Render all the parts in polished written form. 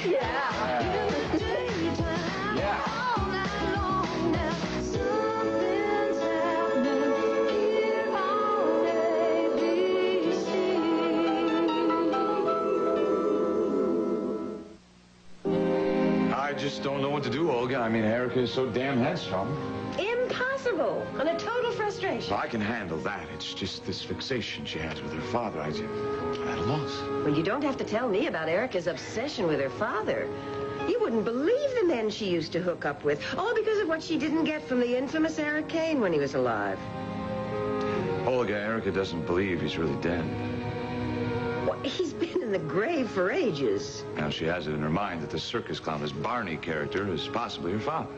I just don't know what to do, Olga. I mean, Erica is so damn headstrong. Impossible. On a total frustration. Well, I can handle that. It's just this fixation she has with her father. I'm at a loss. Well, you don't have to tell me about Erica's obsession with her father. You wouldn't believe the men she used to hook up with, all because of what she didn't get from the infamous Eric Kane when he was alive. Olga, Erica doesn't believe he's really dead. Well, he's been in the grave for ages. Now she has it in her mind that the circus clown, this Barney character, is possibly her father.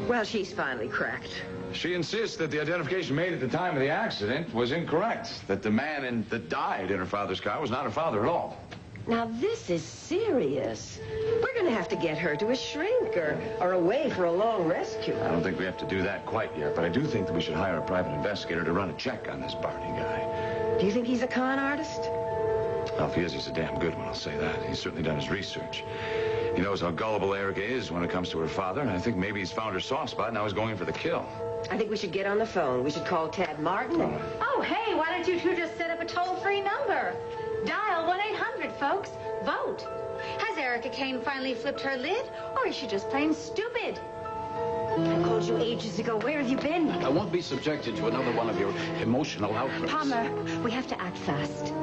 Well, she's finally cracked. She insists that the identification made at the time of the accident was incorrect, that the man that died in her father's car was not her father at all. Now, this is serious. We're going to have to get her to a shrink or away for a long rescue. I don't think we have to do that quite yet, but I do think that we should hire a private investigator to run a check on this Barney guy. Do you think he's a con artist? Well, if he is, he's a damn good one, I'll say that. He's certainly done his research. He knows how gullible Erica is when it comes to her father, and I think maybe he's found her soft spot, and now he's going for the kill. I think we should get on the phone. We should call Tad Martin. Oh, hey, why don't you two just set up a toll-free number? Dial 1-800, folks. Vote. Has Erica Kane finally flipped her lid, or is she just plain stupid? I called you ages ago. Where have you been? I won't be subjected to another one of your emotional outbursts. Palmer, we have to act fast.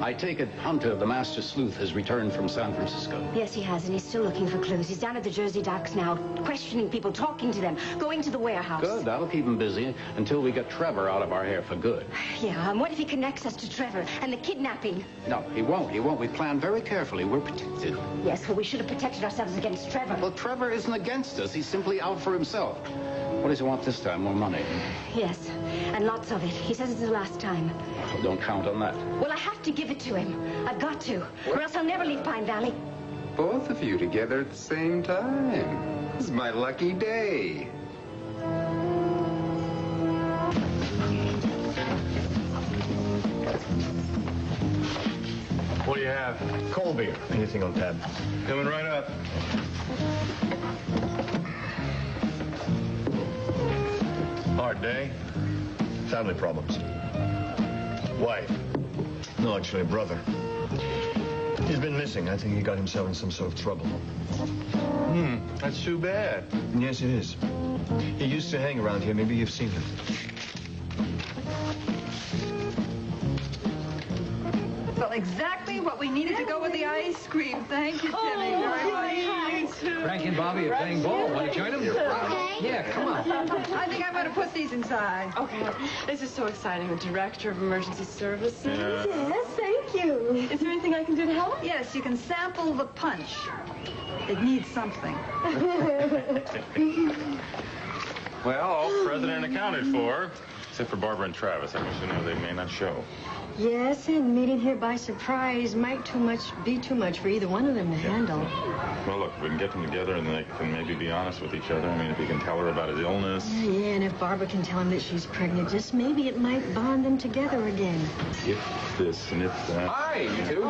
I take it Hunter, the master sleuth, has returned from San Francisco. Yes, he has, and he's still looking for clues. He's down at the Jersey docks now, questioning people, talking to them, going to the warehouse. Good, that'll keep him busy until we get Trevor out of our hair for good. Yeah, and what if he connects us to Trevor and the kidnapping? No, he won't. He won't. We planned very carefully. We're protected. Yes, well, we should have protected ourselves against Trevor. Well, Trevor isn't against us. He's simply out for himself. What does he want this time? More money? Yes, and lots of it. He says it's the last time. Well, don't count on that. Well, I have to give it to him. I've got to, or else I'll never leave Pine Valley. Both of you together at the same time. This is my lucky day. What do you have? Cold beer. Anything on tap? Coming right up. Hard day. Family problems. Wife. No, actually, a brother. He's been missing. I think he got himself in some sort of trouble. That's too bad. Yes, it is. He used to hang around here. Maybe you've seen him. Well, exactly what we needed to go with the ice cream. Thank you, Timmy, very much. Frank and Bobby are playing ball. Want to join them? Okay. Yeah, come on. I think I'm going to put these inside. Okay. This is so exciting. The Director of Emergency Services. Yeah. Yes, thank you. Is there anything I can do to help? Yes, you can sample the punch. It needs something. Well, all president accounted for, except for Barbara and Travis. I wish you know they may not show. Yes, and meeting here by surprise might be too much for either one of them to handle. Well, look, we can get them together and they can maybe be honest with each other. I mean, if he can tell her about his illness. Yeah, and if Barbara can tell him that she's pregnant, just maybe it might bond them together again. If this and if that. Hi, you two.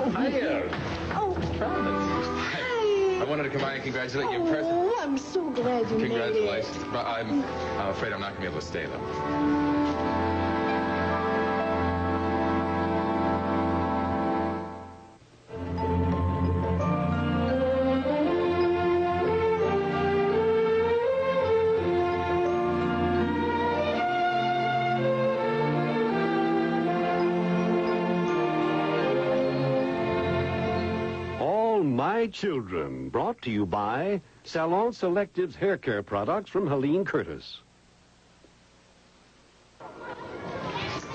Oh, Travis. Hi. I wanted to come by and congratulate you, President. Oh, I'm so glad you made it. Congratulations. But I'm afraid I'm not going to be able to stay, though. My Children, brought to you by Salon Selective's hair care products from Helene Curtis.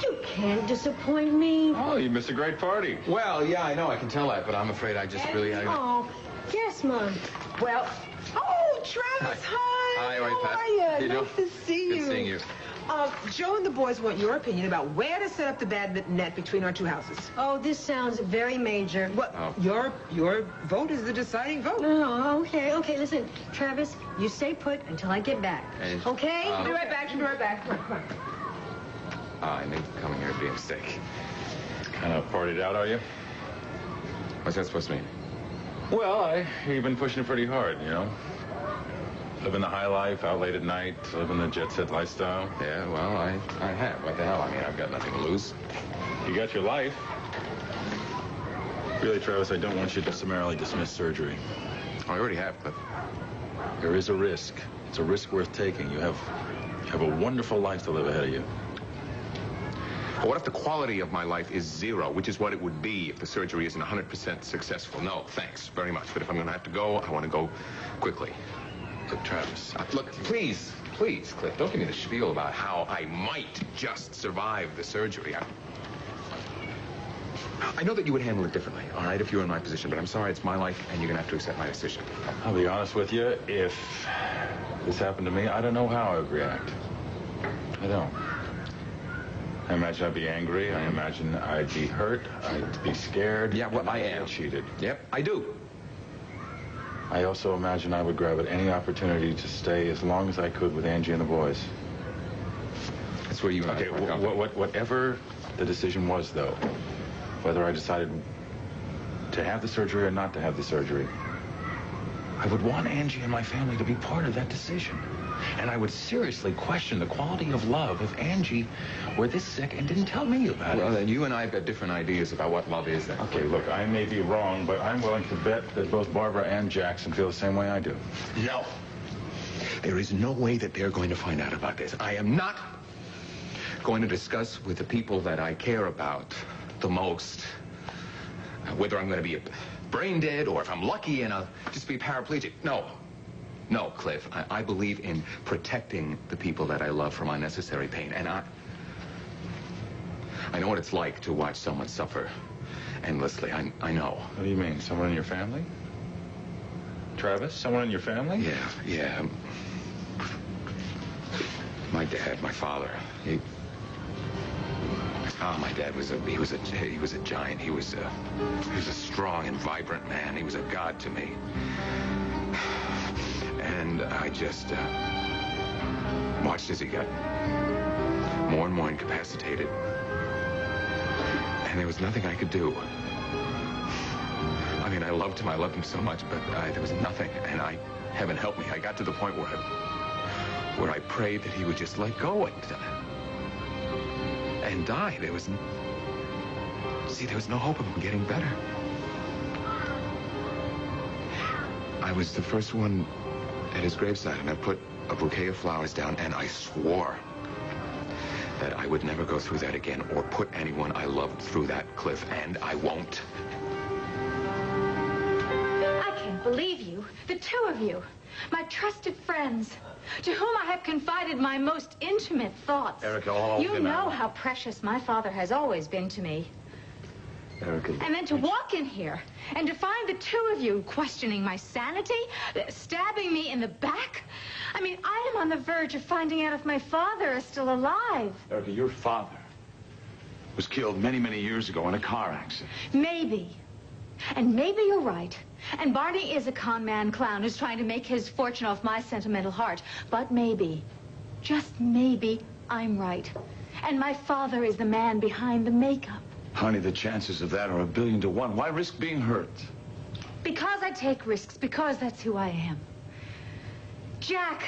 You can't disappoint me. Oh, you missed a great party. Well, yeah, I know. I can tell that, but I'm afraid I just really... Oh, yes, Mom. Well, oh, Travis, hi. Hi, how are you, Pat? How are you? How you Nice doing? to see you. Good seeing you. Joe and the boys want your opinion about where to set up the badminton net between our two houses. Oh, this sounds very major. What? Oh. Your vote is the deciding vote. Oh, okay. Listen, Travis, you stay put until I get back. Okay? She'll be right back. She'll be right back. Come on. I knew coming here would be a mistake. Kind of partied out, are you? What's that supposed to mean? Well, you've been pushing it pretty hard, you know? Living the high life, out late at night, living the jet-set lifestyle. Yeah, well, I have. What the hell? I mean, I've got nothing to lose. You got your life. Really, Travis, I don't want you to summarily dismiss surgery. Oh, I already have, Cliff. There is a risk. It's a risk worth taking. You have a wonderful life to live ahead of you. Well, what if the quality of my life is 0, which is what it would be if the surgery isn't 100% successful? No, thanks very much. But if I'm going to have to go, I want to go quickly. Look, Travis. Look, please, Cliff, don't give me the spiel about how I might just survive the surgery. I know that you would handle it differently, all right, if you were in my position, but I'm sorry, it's my life, and you're going to have to accept my decision. I'll be honest with you. If this happened to me, I don't know how I would react. I don't. I imagine I'd be angry. I imagine I'd be hurt. I'd be scared. Yeah, well, I am. Cheated. Yep, I do. I also imagine I would grab at any opportunity to stay as long as I could with Angie and the boys. That's where you and okay, I whatever the decision was, though, whether I decided to have the surgery or not to have the surgery, I would want Angie and my family to be part of that decision. And I would seriously question the quality of love if Angie were this sick and didn't tell me about it. Well, then you and I have got different ideas about what love is. Then. Okay, look, I may be wrong, but I'm willing to bet that both Barbara and Jackson feel the same way I do. No. There is no way that they're going to find out about this. I am not going to discuss with the people that I care about the most whether I'm going to be brain dead or if I'm lucky and I'll just be paraplegic. No. No, Cliff. I believe in protecting the people that I love from unnecessary pain. And I know what it's like to watch someone suffer endlessly. I know. What do you mean? Someone in your family? Travis? Someone in your family? Yeah. My dad, my father. My dad was a giant. He was a strong and vibrant man. He was a god to me. And I just watched as he got more and more incapacitated. And there was nothing I could do. I mean, I loved him so much, but there was nothing. And heaven help me, I got to the point where I prayed that he would just let go and die. There was no hope of him getting better. I was the first one at his graveside, and I put a bouquet of flowers down, and I swore that I would never go through that again or put anyone I loved through that, Cliff, and I won't. I can't believe you, the two of you, my trusted friends, to whom I have confided my most intimate thoughts. Erica, you know how precious my father has always been to me. Erica. And then to walk in here and to find the two of you questioning my sanity, stabbing me in the back. I mean, I am on the verge of finding out if my father is still alive. Erica, your father was killed many, many years ago in a car accident. Maybe. And maybe you're right. And Barney is a con man clown who's trying to make his fortune off my sentimental heart. But maybe, just maybe, I'm right. And my father is the man behind the makeup. Honey, the chances of that are 1,000,000,000 to 1. Why risk being hurt? Because I take risks, because that's who I am. Jack,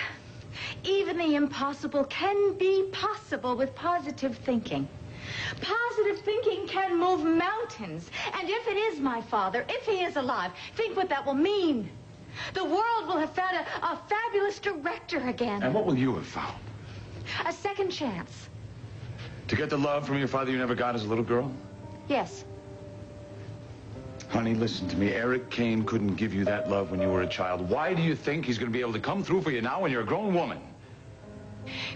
even the impossible can be possible with positive thinking. Positive thinking can move mountains. And if it is my father, if he is alive, think what that will mean. The world will have found a fabulous director again. And what will you have found? A second chance. To get the love from your father you never got as a little girl? Yes. Honey, listen to me. Eric Kane couldn't give you that love when you were a child. Why do you think he's going to be able to come through for you now when you're a grown woman?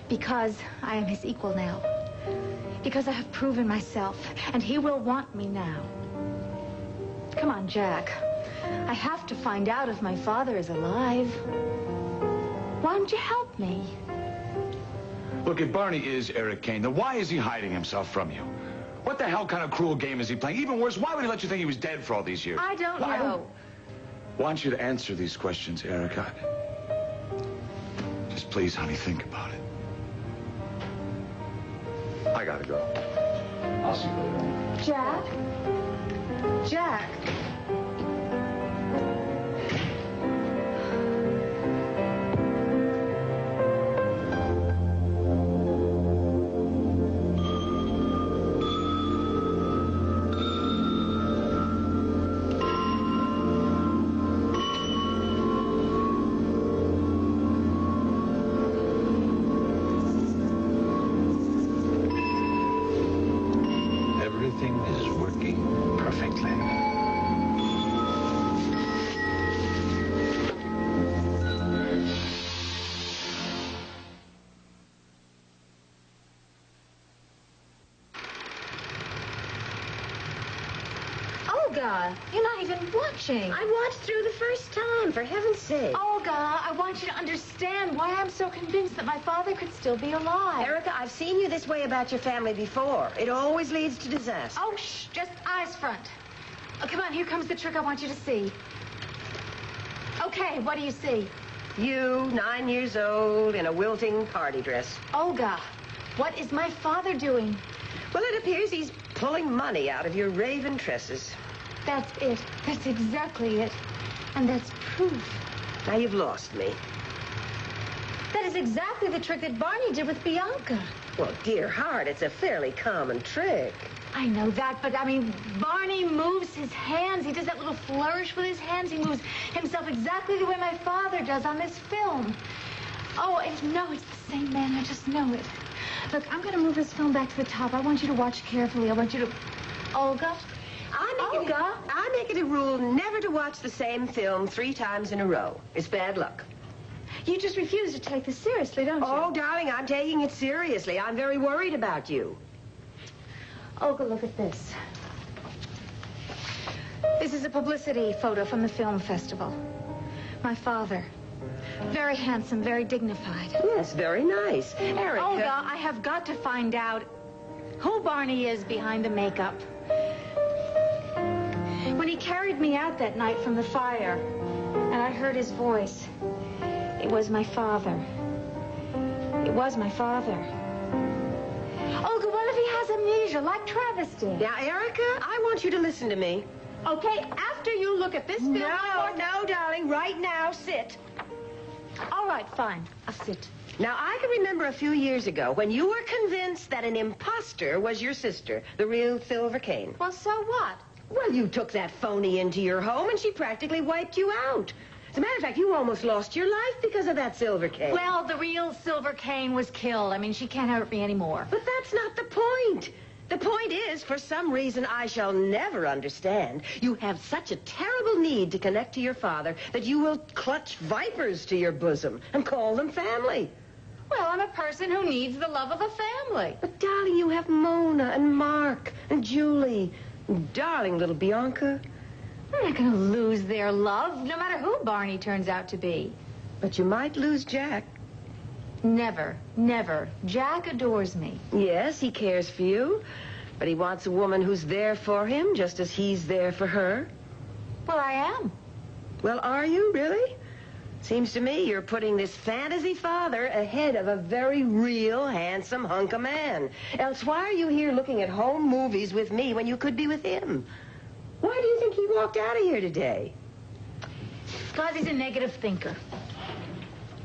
Because I am his equal now. Because I have proven myself, and he will want me now. Come on, Jack. I have to find out if my father is alive. Why don't you help me? Look, if Barney is Eric Kane, then why is he hiding himself from you? What the hell kind of cruel game is he playing? Even worse, why would he let you think he was dead for all these years? I don't know. I want you to answer these questions, Erica. Just please, honey, think about it. I gotta go. I'll see you later. Jack? Jack? Olga, you're not even watching. I watched through the first time, for heaven's sake. Olga, I want you to understand why I'm so convinced that my father could still be alive. Erica, I've seen you this way about your family before. It always leads to disaster. Oh, shh, just eyes front. Oh, come on, here comes the trick I want you to see. Okay, what do you see? You, 9 years old, in a wilting party dress. Olga, what is my father doing? Well, it appears he's pulling money out of your raven tresses. That's it. That's exactly it. And that's proof. Now you've lost me. That is exactly the trick that Barney did with Bianca. Well, dear heart, it's a fairly common trick. I know that, but, I mean, Barney moves his hands. He does that little flourish with his hands. He moves himself exactly the way my father does on this film. Oh, it's the same man. I just know it. Look, I'm going to move this film back to the top. I want you to watch carefully. I want you to... Olga? I make it a rule never to watch the same film 3 times in a row. It's bad luck. You just refuse to take this seriously, don't you? Oh, darling, I'm taking it seriously. I'm very worried about you. Olga, look at this. This is a publicity photo from the film festival. My father. Very handsome, very dignified. Yes, very nice. Erica. Olga, I have got to find out who Barney is behind the makeup. When he carried me out that night from the fire, and I heard his voice, it was my father. It was my father. Olga, what if he has amnesia, like Travis did? Now, Erica, I want you to listen to me. Okay, after you look at this film... No, darling, right now, sit. All right, fine. I'll sit. Now, I can remember a few years ago when you were convinced that an imposter was your sister, the real Silver Cane. Well, so what? Well, you took that phony into your home and she practically wiped you out. As a matter of fact, you almost lost your life because of that Silver Cane. Well, the real Silver Cane was killed. I mean, she can't hurt me anymore. But that's not the point. The point is, for some reason I shall never understand, you have such a terrible need to connect to your father that you will clutch vipers to your bosom and call them family. Well, I'm a person who needs the love of a family. But, darling, you have Mona and Mark and Julie. And darling little Bianca. I'm not going to lose their love, no matter who Barney turns out to be. But you might lose Jack. Never, never. Jack adores me. Yes, he cares for you. But he wants a woman who's there for him, just as he's there for her. Well, I am. Well, are you, really? Seems to me you're putting this fantasy father ahead of a very real, handsome hunk of man. Else why are you here looking at home movies with me when you could be with him? Why do you think he walked out of here today? Because he's a negative thinker.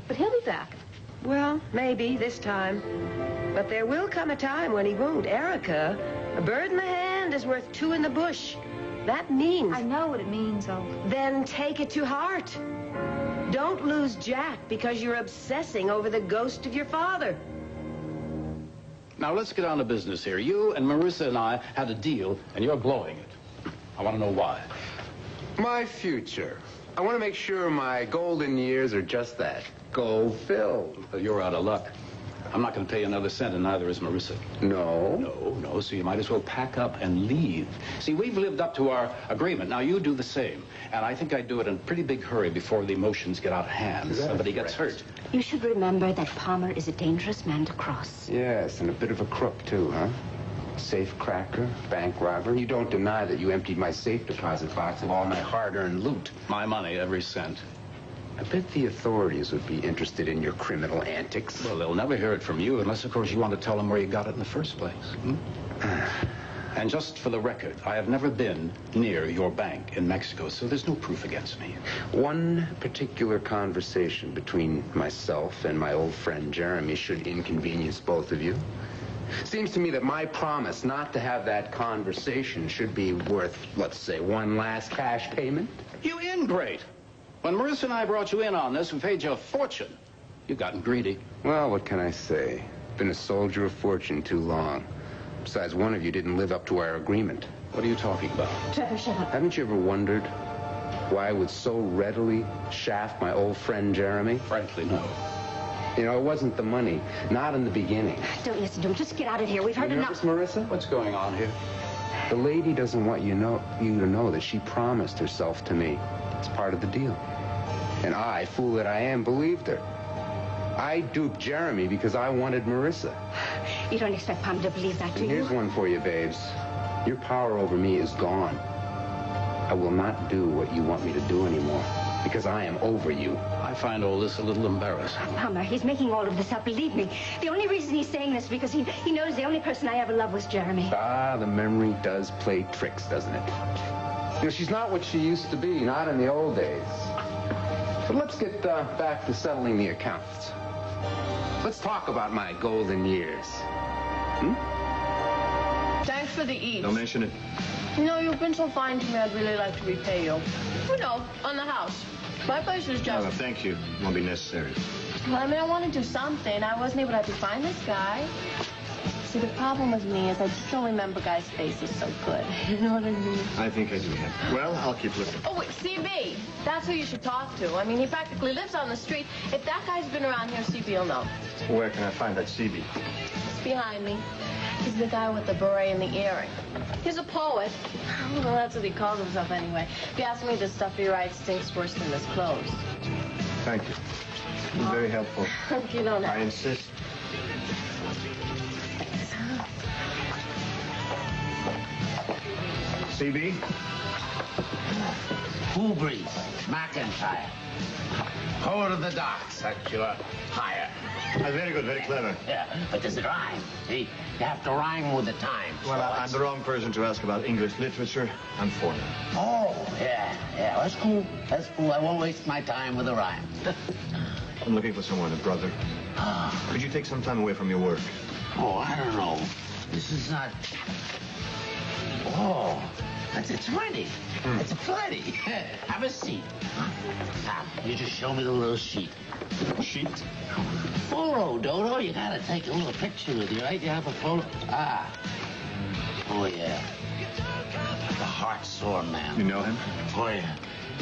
But he'll be back. Well, maybe this time. But there will come a time when he won't. Erica, a bird in the hand is worth 2 in the bush. That means... I know what it means, Olga. Then take it to heart. Don't lose Jack because you're obsessing over the ghost of your father. Now, let's get on to business here. You and Marissa and I had a deal, and you're blowing it. I want to know why. My future. I want to make sure my golden years are just that. Gold-filled. You're out of luck. I'm not going to pay you another cent, and neither is Marissa. No? No, so you might as well pack up and leave. See, we've lived up to our agreement. Now, you do the same. And I think I'd do it in a pretty big hurry before the emotions get out of hand. Somebody gets hurt. You should remember that Palmer is a dangerous man to cross. Yes, and a bit of a crook, too, huh? Safe cracker, bank robber. You don't deny that you emptied my safe deposit box of all my hard-earned loot. My money, every cent. I bet the authorities would be interested in your criminal antics. Well, they'll never hear it from you unless, of course, you want to tell them where you got it in the first place. And just for the record, I have never been near your bank in Mexico, so there's no proof against me. One particular conversation between myself and my old friend Jeremy should inconvenience both of you. Seems to me that my promise not to have that conversation should be worth, let's say, one last cash payment. You ingrate. When Marissa and I brought you in on this and paid you a fortune, you've gotten greedy. Well, what can I say? Been a soldier of fortune too long. Besides, one of you didn't live up to our agreement. What are you talking about? Trevor, shut up. Haven't you ever wondered why I would so readily shaft my old friend Jeremy? Frankly, no. You know, it wasn't the money. Not in the beginning. Don't listen to him. Just get out of here. We've heard enough. Marissa? What's going on here? The lady doesn't want you to know that she promised herself to me. It's part of the deal. And I, fool that I am, believed her. I duped Jeremy because I wanted Marissa. You don't expect Pam to believe that, do And you? here's one for you, babes. Your power over me is gone. I will not do what you want me to do anymore because I am over you. I find all this a little embarrassing. Mama, he's making all of this up, believe me. The only reason he's saying this is because he knows the only person I ever loved was Jeremy. Ah, the memory does play tricks, doesn't it? You know, she's not what she used to be, not in the old days. But let's get back to settling the accounts. Let's talk about my golden years. Thanks for the eats. Don't mention it. You know, you've been so fine to me, I'd really like to repay you. You know, on the house. My place is just... No, thank you. Won't be necessary. Well, I mean, I want to do something. I wasn't able to find this guy. See, the problem with me is I just don't remember guys' faces so good. You know what I mean? I think I do have. Well, I'll keep looking. Oh, wait, CB. That's who you should talk to. I mean, he practically lives on the street. If that guy's been around here, CB will know. Where can I find that CB? It's behind me. He's the guy with the beret and the earring. He's a poet. Well, that's what he calls himself anyway. If you ask me, the stuff he writes stinks worse than his clothes. Thank you. You're very helpful. You don't have I insist. CB? Hubris, McIntyre. Poet of the docks, that's your hire. Very good, very clever. Yeah, but does it rhyme? See, you have to rhyme with the times. Well, I'm the wrong person to ask about English literature. I'm foreign. Oh, yeah, that's cool. That's cool. I won't waste my time with a rhyme. I'm looking for someone, a brother. Could you take some time away from your work? Oh, I don't know. This is not... Oh, that's a 20. It's a plenty. Have a seat. Now, you just show me the little sheet. Sheet? Photo, Dodo. You gotta take a little picture with you, right? You have a photo? Ah. Oh, yeah. The heart sore man. You know him? Oh, yeah.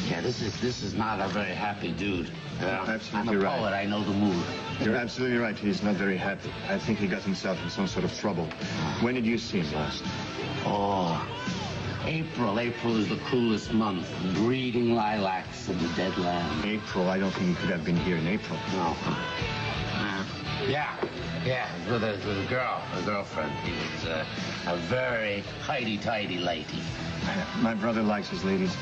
Yeah, this is not a very happy dude. Absolutely I'm a right. poet. I know the mood. You're absolutely right. He's not very happy. I think he got himself in some sort of trouble. When did you see him last? Oh, April. April is the coolest month. Breeding lilacs in the dead land. April? I don't think he could have been here in April. No. Yeah, with a girl, a girlfriend. He was a very tidy lady. My brother likes his ladies.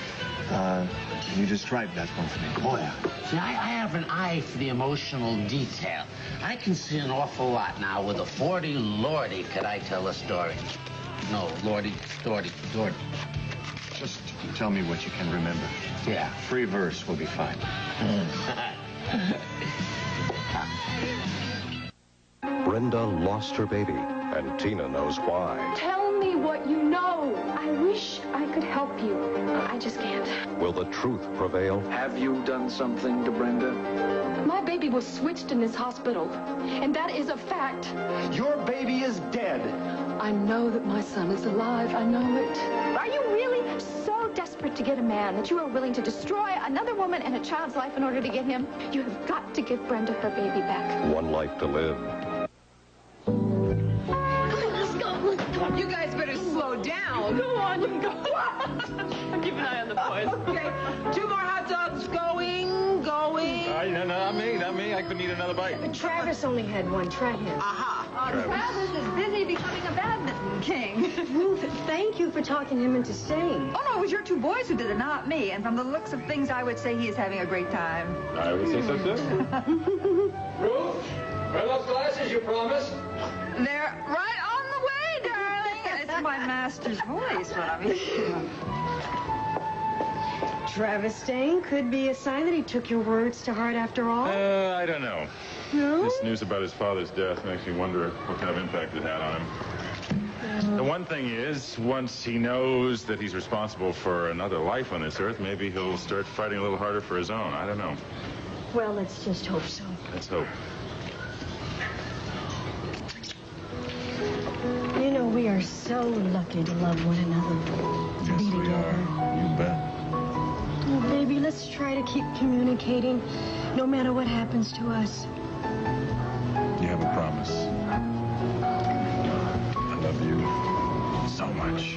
Can you describe that one for me? Oh, yeah. See, I have an eye for the emotional detail. I can see an awful lot now. With a 40 lordy, could I tell a story? No, lordy, Dory. Just tell me what you can remember. Yeah. Free verse will be fine. Brenda lost her baby, and Tina knows why. Tell me what you know. I wish I could help you. I just can't. Will the truth prevail? Have you done something to Brenda? My baby was switched in this hospital, and that is a fact. Your baby is dead. I know that my son is alive. I know it. Are you really so desperate to get a man that you are willing to destroy another woman and a child's life in order to get him? You have got to give Brenda her baby back. One life to live. Let's go. You guys better slow down. Go on, you go. I'll keep an eye on the boys. Okay, 2 more hot dogs going. No, not me. I couldn't eat another bite. Travis only had one. Try him. Travis is busy becoming a badminton king. Ruth, thank you for talking him into staying. Oh, no, it was your 2 boys who did it, not me. And from the looks of things, I would say he is having a great time. I would say so, too. Ruth, where are those glasses you promised? They're right on the way, darling. It's my master's voice, but I mean... Travis staying could be a sign that he took your words to heart after all. I don't know. No? This news about his father's death makes me wonder what kind of impact it had on him. The one thing is, once he knows that he's responsible for another life on this earth, maybe he'll start fighting a little harder for his own. I don't know. Well, let's just hope so. Let's hope. You know, we are so lucky to love one another. To be together. You bet. Oh, baby, let's try to keep communicating, no matter what happens to us. You have a promise. I love you. so much.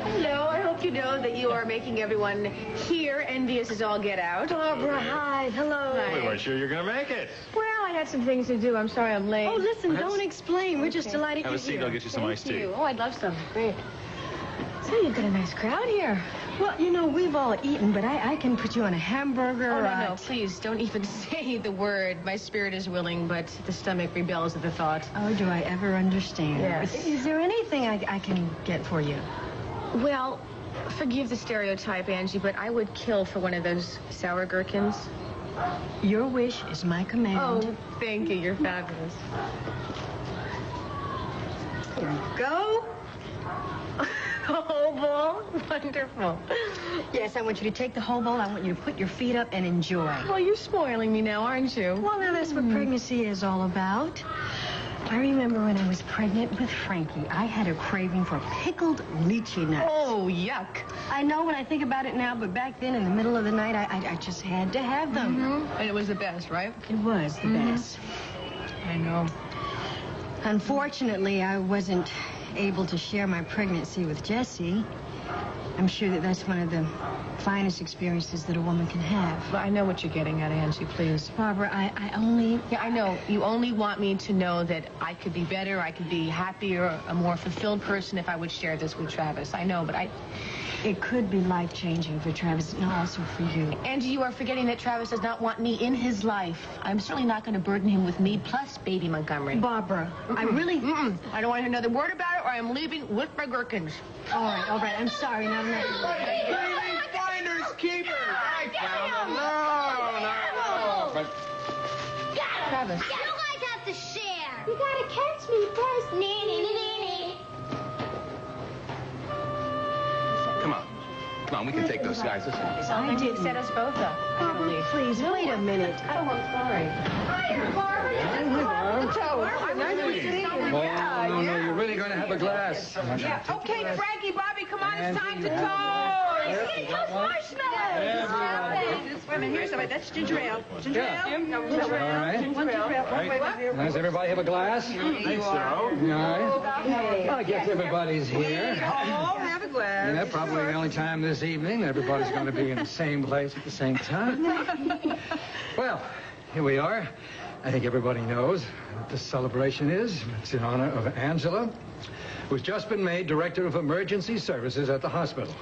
Hello, I hope you know that you are making everyone here envious as all get out. Barbara, hi. Hello. We weren't sure you were going to make it. Well, I had some things to do. I'm sorry I'm late. Oh, listen, don't explain. We're just delighted Have you're a seat. here. I'll get you some iced tea. Oh, I'd love some. Great. So you've got a nice crowd here. Well, you know, we've all eaten, but I can put you on a hamburger. Oh, no, please, don't even say the word. My spirit is willing, but the stomach rebels at the thought. Oh, do I ever understand? Yes. Is there anything I can get for you? Well, forgive the stereotype, Angie, but I would kill for one of those sour gherkins. Your wish is my command. Oh, thank you. You're fabulous. Here you go. The whole bowl? Wonderful. Yes, I want you to take the whole bowl. I want you to put your feet up and enjoy. Well, you're spoiling me now, aren't you? Well, now that's what pregnancy is all about. I remember when I was pregnant with Frankie, I had a craving for pickled lychee nuts. Oh, yuck. I know when I think about it now, but back then in the middle of the night, I just had to have them. Mm-hmm. And it was the best, right? It was the best. I know. Unfortunately, I wasn't able to share my pregnancy with Jesse. I'm sure that that's one of the finest experiences that a woman can have. Well, I know what you're getting at, Angie, please. Barbara, I only... Yeah, I know. You only want me to know that I could be better, I could be happier, a more fulfilled person if I would share this with Travis. I know, but It could be life-changing for Travis and also for you. Angie, you are forgetting that Travis does not want me in his life. I'm certainly not going to burden him with me plus baby Montgomery. Barbara, I really... I don't want to hear another word about it or I'm leaving with my gherkins. All right. I'm sorry. Now, Finders keepers. I found them. No. Travis. You guys have to share. You gotta catch me first. Nee. Come on, we can take those guys. Listen. I did set us both up. Barbara, please, wait a minute. Oh, I'm sorry. Hi, Barbara. No, you're really going to have a glass. Yeah. Okay, Frankie, Bobby, come on, it's time to toast. Those marshmallows. Wait a minute, here's somebody. That's ginger ale. Ginger ale? All right. Does everybody have a glass? I think so. All right. I guess everybody's here. Oh, have a glass. Yeah, probably the only time this evening everybody's going to be in the same place at the same time. Well, here we are. I think everybody knows what this celebration is. It's in honor of Angela, who's just been made Director of Emergency Services at the hospital.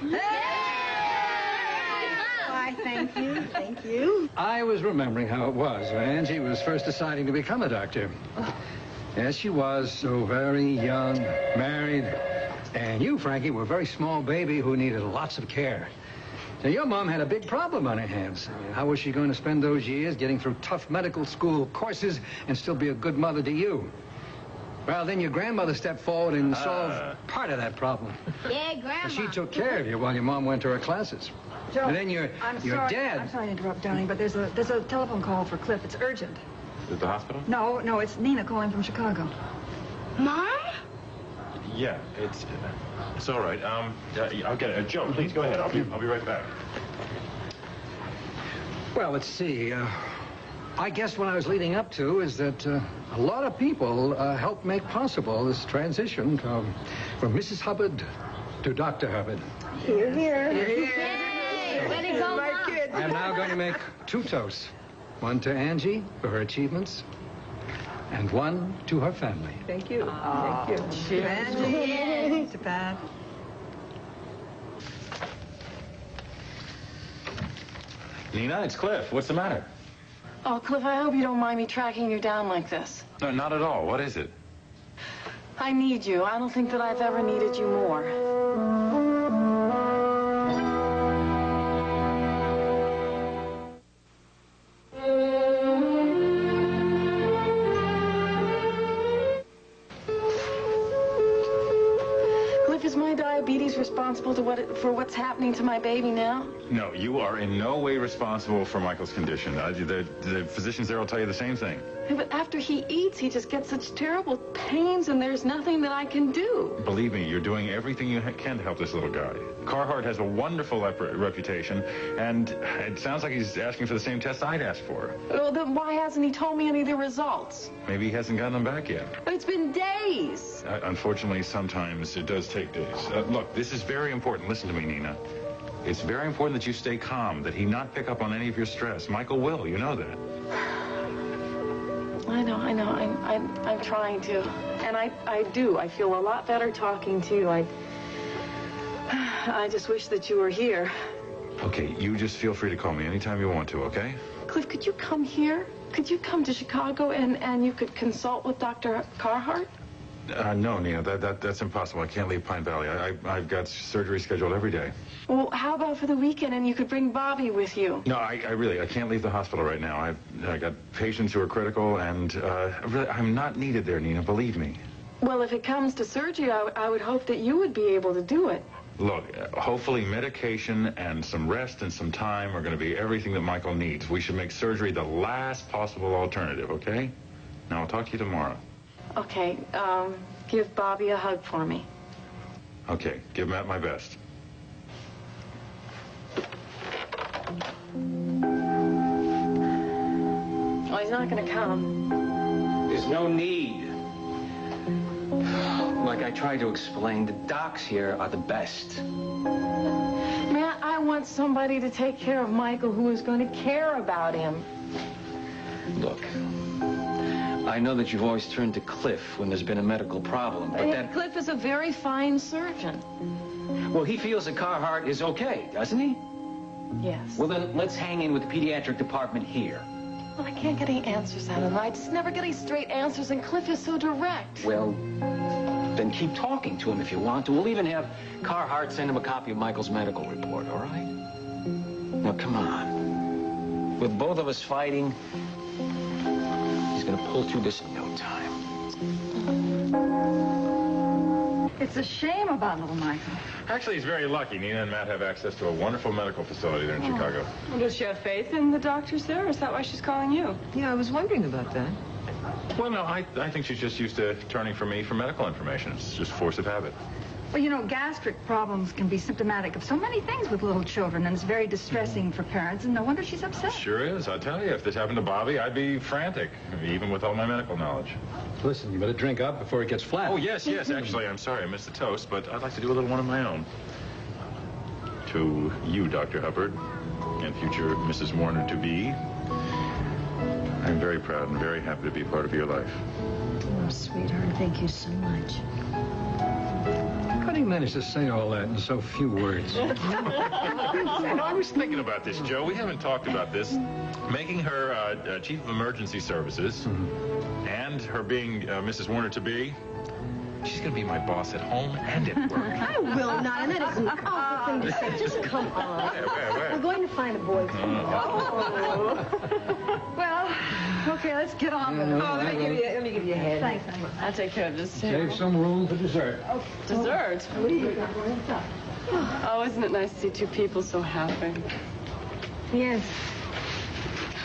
Why, thank you. I was remembering how it was when Angie was first deciding to become a doctor. Yes, she was so very young, married, and you, Frankie, were a very small baby who needed lots of care. So your mom had a big problem on her hands. How was she going to spend those years getting through tough medical school courses and still be a good mother to you? Well, then your grandmother stepped forward and solved part of that problem. Yeah, Grandma. She took care of you while your mom went to her classes. Joe, And then your dad... I'm sorry to interrupt, darling, but there's a telephone call for Cliff. It's urgent. At the hospital? No, it's Nina calling from Chicago. Mom? Yeah, it's all right. I'll get it. Joe, please go ahead. I'll be right back. Well, let's see. I guess what I was leading up to is that a lot of people helped make possible this transition from Mrs. Hubbard to Dr. Hubbard. Here. Yay! Way to go, Mom. I'm now going to make 2 toasts. One to Angie for her achievements, and one to her family. Thank you. Thank you. Cheers. Angie. To Pat. Nina, it's Cliff. What's the matter? Oh, Cliff, I hope you don't mind me tracking you down like this. No, not at all. What is it? I need you. I don't think that I've ever needed you more. Cliff, is my diabetes responsible for what's happening to my baby now? No, you are in no way responsible for Michael's condition. The physicians there will tell you the same thing. But after he eats, he just gets such terrible pains, and there's nothing that I can do. Believe me, you're doing everything you can to help this little guy. Carhart has a wonderful reputation, and it sounds like he's asking for the same test I'd asked for. Well, then why hasn't he told me any of the results? Maybe he hasn't gotten them back yet. But it's been days. Unfortunately, sometimes it does take days. Look, this is very important. Listen to me, Nina. It's very important that you stay calm, that he not pick up on any of your stress. Michael will, you know that. I know. I'm trying to. And I do. I feel a lot better talking to you. I just wish that you were here. Okay, you just feel free to call me anytime you want to, okay? Cliff, could you come here? Could you come to Chicago and you could consult with Dr. Carhart? No, Nina, that's impossible. I can't leave Pine Valley. I've got surgery scheduled every day. Well, how about for the weekend and you could bring Bobby with you? No, I really can't leave the hospital right now. I got patients who are critical, and really, I'm not needed there, Nina, believe me. Well, if it comes to surgery, I would hope that you would be able to do it. Look, hopefully medication and some rest and some time are going to be everything that Michael needs. We should make surgery the last possible alternative, okay? Now, I'll talk to you tomorrow. Okay, give Bobby a hug for me. Okay, give Matt my best. Oh, he's not going to come. There's no need. Like I tried to explain, the docs here are the best. Matt, I want somebody to take care of Michael who is going to care about him. Look, I know that you've always turned to Cliff when there's been a medical problem, but that... Cliff is a very fine surgeon. Well, he feels that Carhart is okay, doesn't he? Yes. Well, then let's hang in with the pediatric department here. Well, I can't get any answers out of him. I just never get any straight answers, and Cliff is so direct. Well, then keep talking to him if you want to. We'll even have Carhart send him a copy of Michael's medical report, all right? Now, come on. With both of us fighting, he's going to pull through this in no time. It's a shame about little Michael. Actually, he's very lucky. Nina and Matt have access to a wonderful medical facility there in Chicago. Well, does she have faith in the doctors there, or is that why she's calling you? Yeah, I was wondering about that. Well, no, I think she's just used to turning for me for medical information. It's just force of habit. Well, you know, gastric problems can be symptomatic of so many things with little children, and it's very distressing for parents, and no wonder she's upset. Sure is. I'll tell you, if this happened to Bobby, I'd be frantic, even with all my medical knowledge. Listen, you better drink up before it gets flat. Oh, yes. Actually, I'm sorry I missed the toast, but I'd like to do a little one of my own. To you, Dr. Hubbard, and future Mrs. Warner-to-be, I'm very proud and very happy to be part of your life. Oh, sweetheart, thank you so much. How do you manage to say all that in so few words? I was thinking about this, Joe. We haven't talked about this. Making her chief of emergency services and her being Mrs. Warner-to-be, she's going to be my boss at home and at work. I will not, and that isn't a thing to say. Just come on. Where? We're going to find a boyfriend. Well, okay, let's get on with it. Let me give you a hand. Thanks, honey. I'll take care of this, too. Save some room for dessert. Dessert? What do you got? What's up? Oh, isn't it nice to see two people so happy? Yes.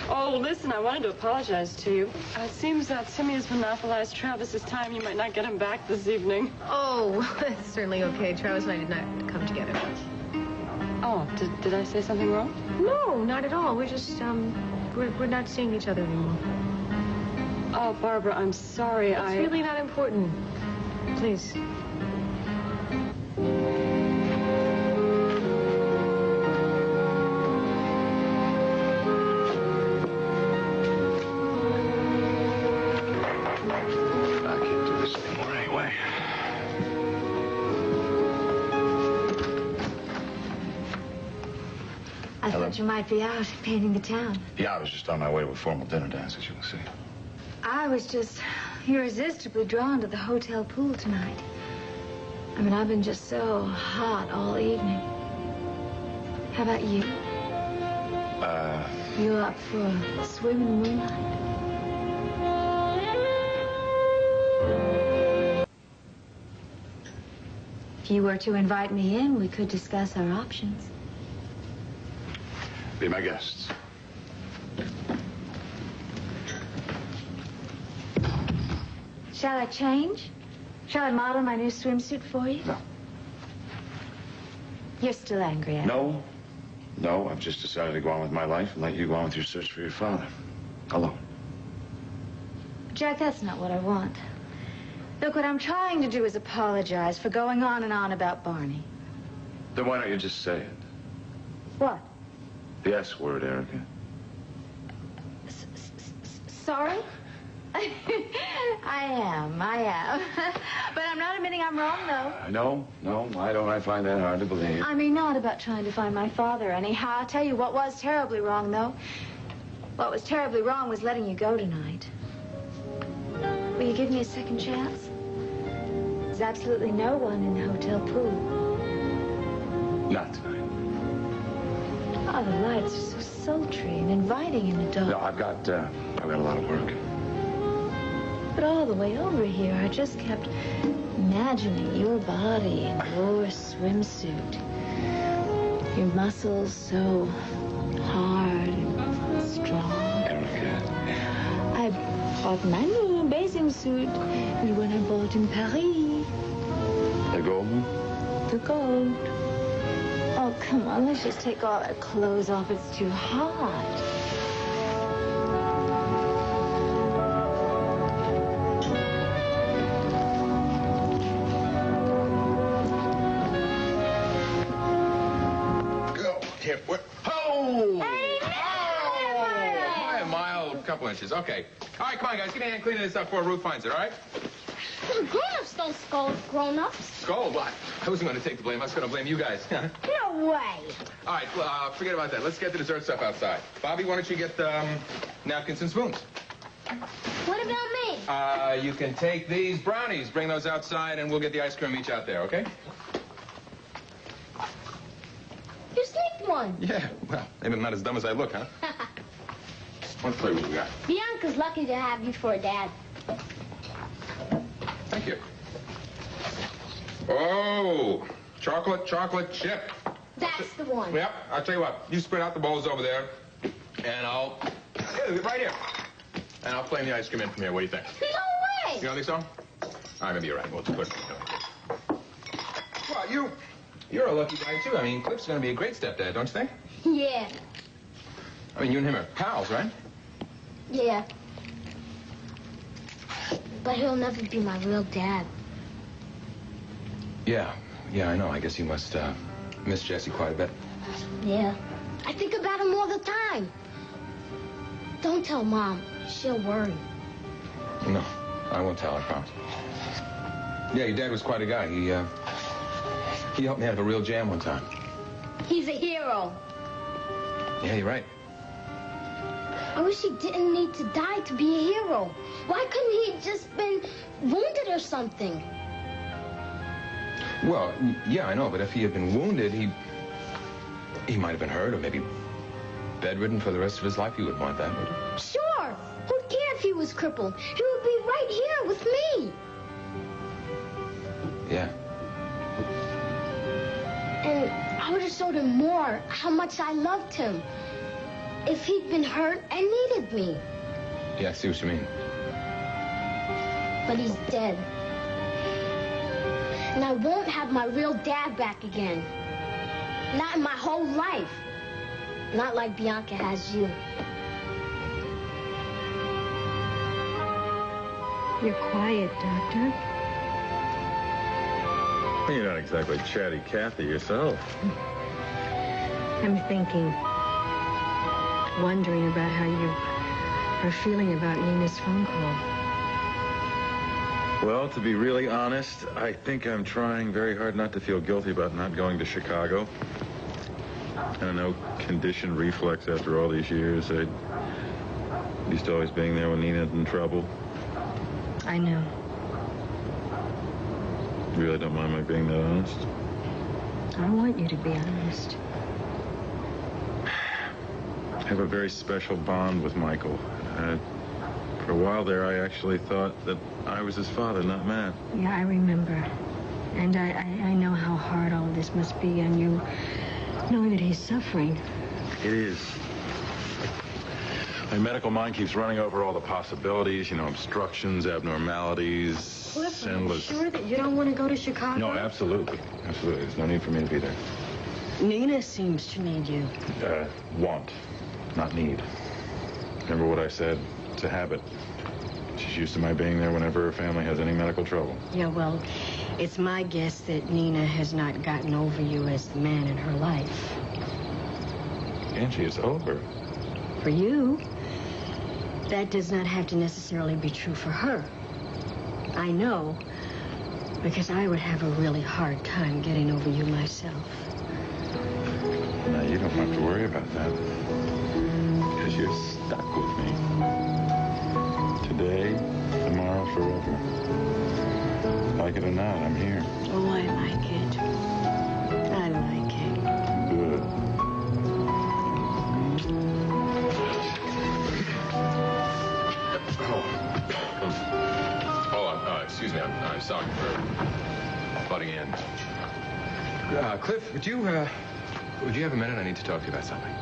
Oh, listen, I wanted to apologize to you. It seems that Timmy has monopolized Travis's time. You might not get him back this evening. Oh, well, it's certainly okay. Travis and I did not come together. Oh, did I say something wrong? No, not at all. We're just, we're not seeing each other anymore. Oh, Barbara, I'm sorry. It's really not important. Please. I thought you might be out painting the town. Yeah, I was just on my way to a formal dinner dance, as you can see. I was just irresistibly drawn to the hotel pool tonight. I mean, I've been just so hot all evening. How about you? You up for a swim in the moonlight? If you were to invite me in, we could discuss our options. Be my guests. Shall I change? Shall I model my new swimsuit for you? No. You're still angry at me? No. No, I've just decided to go on with my life and let you go on with your search for your father. Alone. Jack, that's not what I want. Look, what I'm trying to do is apologize for going on and on about Barney. Then why don't you just say it? What? The S word, Erica. Sorry? I am. But I'm not admitting I'm wrong, though. No, why don't I find that hard to believe? I mean, not about trying to find my father, anyhow. I'll tell you what was terribly wrong, though. What was terribly wrong was letting you go tonight. Will you give me a second chance? There's absolutely no one in the hotel pool. Not tonight. Oh, the lights are so sultry and inviting in the dark. No, I've got a lot of work. But all the way over here, I just kept imagining your body in your swimsuit. Your muscles so hard and strong. I bought my new bathing suit when I bought in Paris. The gold one? The gold. Oh, come on, let's just take all our clothes off. It's too hot. Couple inches. Okay. All right, come on, guys. Get in and clean this up before Ruth finds it, all right? Grown-ups don't scold grown-ups. Scold? What? I wasn't going to take the blame. I was going to blame you guys. No way. All right, forget about that. Let's get the dessert stuff outside. Bobby, why don't you get napkins and spoons? What about me? You can take these brownies, bring those outside, and we'll get the ice cream each out there, okay? You sneaked one. Yeah, well, maybe I'm not as dumb as I look, huh? What flavor we got? Bianca's lucky to have you for a dad. Thank you. Oh, chocolate chip. That's the one. Yep, I'll tell you what. You spread out the bowls over there, and I'll... right here. And I'll flame the ice cream in from here. What do you think? No way! You don't think so? All right, maybe you're right. We'll just put it. Well, you're a lucky guy, too. I mean, Cliff's going to be a great stepdad, don't you think? Yeah. I mean, you and him are pals, right? Yeah. But he'll never be my real dad. Yeah, I know. I guess you must miss Jesse quite a bit. Yeah. I think about him all the time. Don't tell Mom. She'll worry. No, I won't tell, I promise. Yeah, your dad was quite a guy. He helped me have a real jam one time. He's a hero. Yeah, you're right. I wish he didn't need to die to be a hero. Why couldn't he just been wounded or something? Well, yeah, I know, but if he had been wounded, he might have been hurt or maybe bedridden for the rest of his life. He wouldn't want that, would he? Sure. Who'd care if he was crippled? He would be right here with me. Yeah. And I would have showed him more how much I loved him. If he'd been hurt and needed me. Yeah, I see what you mean. But he's dead. And I won't have my real dad back again. Not in my whole life. Not like Bianca has you. You're quiet, Doctor. You're not exactly chatty Cathy yourself. I'm thinking. Wondering about how you are feeling about Nina's phone call. Well, to be really honest, I think I'm trying very hard not to feel guilty about not going to Chicago. I don't know, conditioned reflex after all these years. I used to always being there when Nina's in trouble. I know. You really don't mind my being that honest? I want you to be honest. I have a very special bond with Michael. For a while there, I actually thought that I was his father, not Matt. Yeah, I remember. And I know how hard all of this must be on you, knowing that he's suffering. It is. My medical mind keeps running over all the possibilities, you know, obstructions, abnormalities, Cliff, are you endless... sure that you don't want to go to Chicago? No, absolutely. Absolutely. There's no need for me to be there. Nina seems to need you. Want, not need. Remember what I said? It's a habit. She's used to my being there whenever her family has any medical trouble. Yeah, well, it's my guess that Nina has not gotten over you as the man in her life. Angie, it's over. For you, that does not have to necessarily be true for her. I know, because I would have a really hard time getting over you myself. Now, you don't have to worry about that. Because you're stuck with me. Today, tomorrow, forever. Like it or not, I'm here. Oh, I like it. I like it. Good. Excuse me, I'm sorry for butting in. Cliff, would you have a minute? I need to talk to you about something.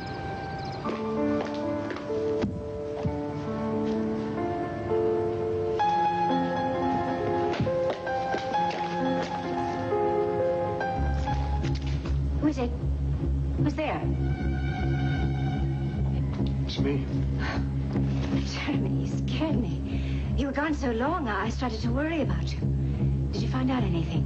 Who is it? Who's there? It's me. Jeremy, you scared me. You were gone so long, I started to worry about you. Did you find out anything?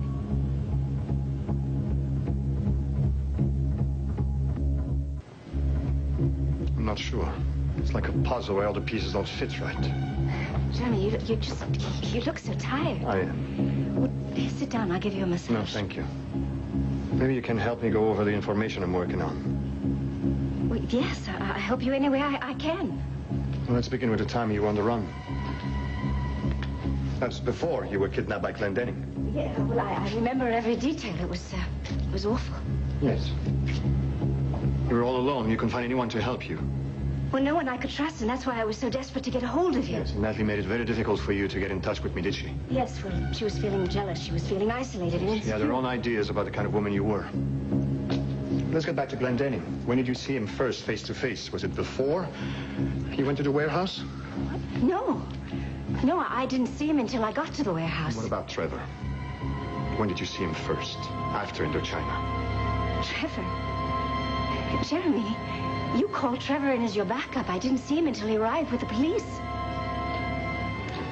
I'm not sure. It's like a puzzle where all the pieces don't fit right. Jeremy, you look so tired. I am. Well, sit down, I'll give you a massage. No, thank you. Maybe you can help me go over the information I'm working on. Well, yes, I'll help you any way I can. Well, let's begin with the time you were on the run. That's before you were kidnapped by Glendenning. Yeah, well, I remember every detail. It was awful. Yes. You were all alone. You couldn't find anyone to help you. Well, no one I could trust, and that's why I was so desperate to get a hold of you. Yes, and Natalie made it very difficult for you to get in touch with me, did she? Yes, well, she was feeling jealous. She was feeling isolated and She had her own ideas about the kind of woman you were. Let's get back to Glendenning. When did you see him first, face to face? Was it before he went to the warehouse? What? No. No, I didn't see him until I got to the warehouse. What about Trevor? When did you see him first? After Indochina? Trevor? Jeremy, you called Trevor in as your backup. I didn't see him until he arrived with the police.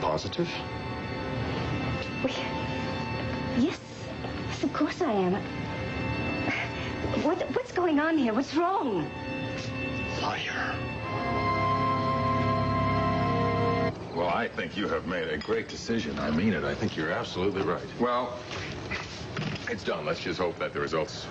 Positive? Well, yes, of course I am. What's going on here? What's wrong? Liar. Well, I think you have made a great decision. I mean it. I think you're absolutely right. Well, it's done. Let's just hope that the results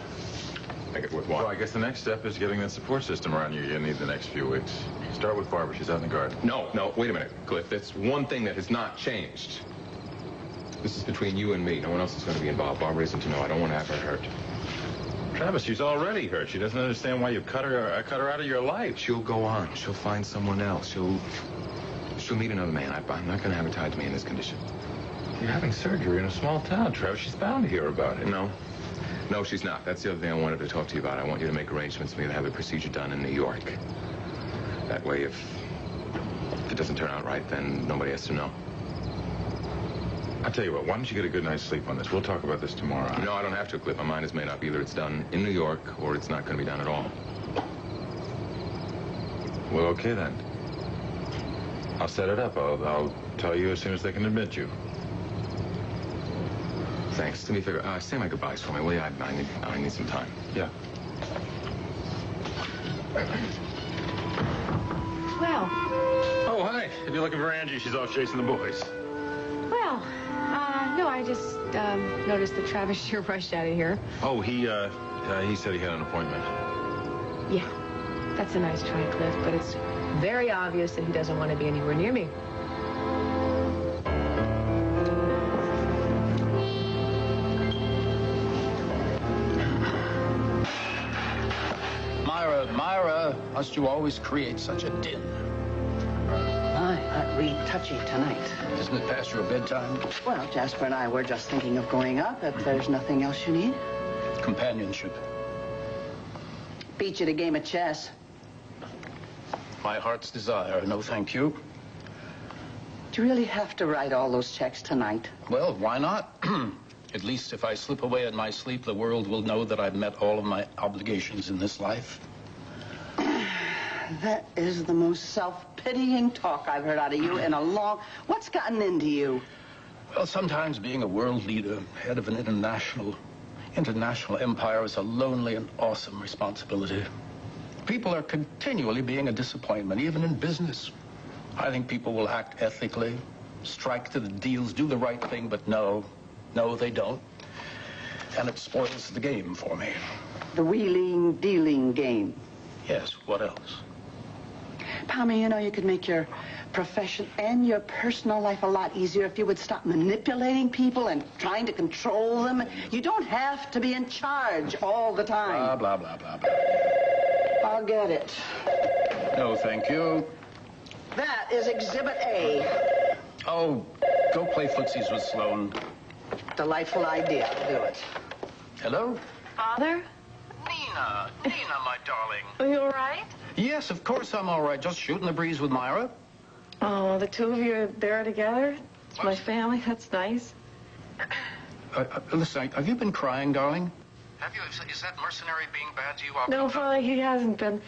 make it worthwhile. Well, I guess the next step is getting that support system around you. You'll need the next few weeks. Start with Barbara. She's out in the garden. No, wait a minute, Cliff. That's one thing that has not changed. This is between you and me. No one else is going to be involved. Barbara isn't to know. I don't want to have her hurt. Travis, she's already hurt. She doesn't understand why you cut her out of your life. She'll go on. She'll find someone else. She'll meet another man. I'm not going to have her tied to me in this condition. You're having surgery in a small town, Travis. She's bound to hear about it. No, she's not. That's the other thing I wanted to talk to you about. I want you to make arrangements for me to have the procedure done in New York. That way, if it doesn't turn out right, then nobody has to know. I'll tell you what, why don't you get a good night's sleep on this? We'll talk about this tomorrow. No, I don't have to, Cliff. My mind is made up. Either it's done in New York, or it's not going to be done at all. Well, okay, then. I'll set it up. I'll tell you as soon as they can admit you. Thanks. Do me a favor. Say my goodbyes for me, will you? I need some time. Yeah. Well. Oh, hi. If you're looking for Angie, she's off chasing the boys. Well, no, I just noticed that Travis sure rushed out of here. Oh, he said he had an appointment. Yeah, that's a nice try, Cliff, but it's very obvious that he doesn't want to be anywhere near me. Myra, must you always create such a din? Aye, read touchy tonight. Isn't it past your bedtime? Well, Jasper and I were just thinking of going up if there's nothing else you need. Companionship. Beat you at a game of chess. My heart's desire. No, thank you. Do you really have to write all those checks tonight? Well, why not? At least if I slip away in my sleep, the world will know that I've met all of my obligations in this life. That is the most self-pitying talk I've heard out of you in a long... What's gotten into you? Well, sometimes being a world leader, head of an international empire is a lonely and awesome responsibility. People are continually being a disappointment, even in business. I think people will act ethically, strike to the deals, do the right thing, but no, they don't. And it spoils the game for me. The wheeling, dealing game. Yes, what else? Tommy, you know, you could make your profession and your personal life a lot easier if you would stop manipulating people and trying to control them. You don't have to be in charge all the time. Blah, blah, blah, blah, blah. I'll get it. No, thank you. That is Exhibit A. Oh, go play footsies with Sloan. Delightful idea. I'll do it. Hello? Father? Nina, my darling. Are you all right? Yes, of course I'm all right. Just shooting the breeze with Myra. Oh, the two of you are there together? It's my family. That's nice. Listen, have you been crying, darling? Have you? Is that mercenary being bad to you? No, Father, he hasn't been.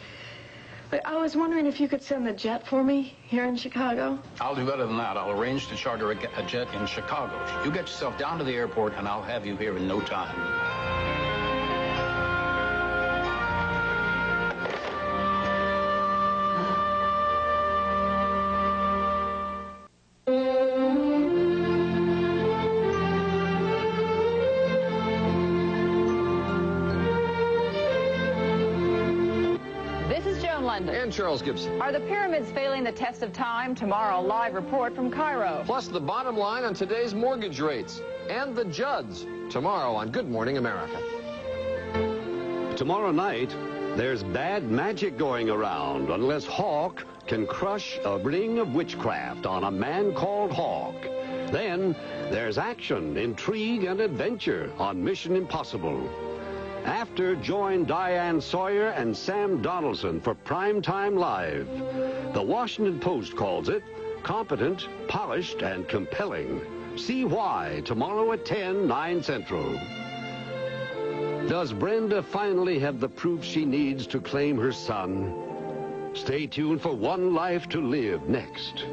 But I was wondering if you could send the jet for me here in Chicago. I'll do better than that. I'll arrange to charter a jet in Chicago. You get yourself down to the airport, and I'll have you here in no time. And Charles Gibson. Are the pyramids failing the test of time? Tomorrow, a live report from Cairo. Plus the bottom line on today's mortgage rates. And the Judds. Tomorrow on Good Morning America. Tomorrow night, there's bad magic going around unless Hawk can crush a ring of witchcraft on a man called Hawk. Then there's action, intrigue, and adventure on Mission Impossible. After, join Diane Sawyer and Sam Donaldson for Primetime Live. The Washington Post calls it competent, polished, and compelling. See why tomorrow at 10, 9 Central. Does Brenda finally have the proof she needs to claim her son? Stay tuned for One Life to Live next.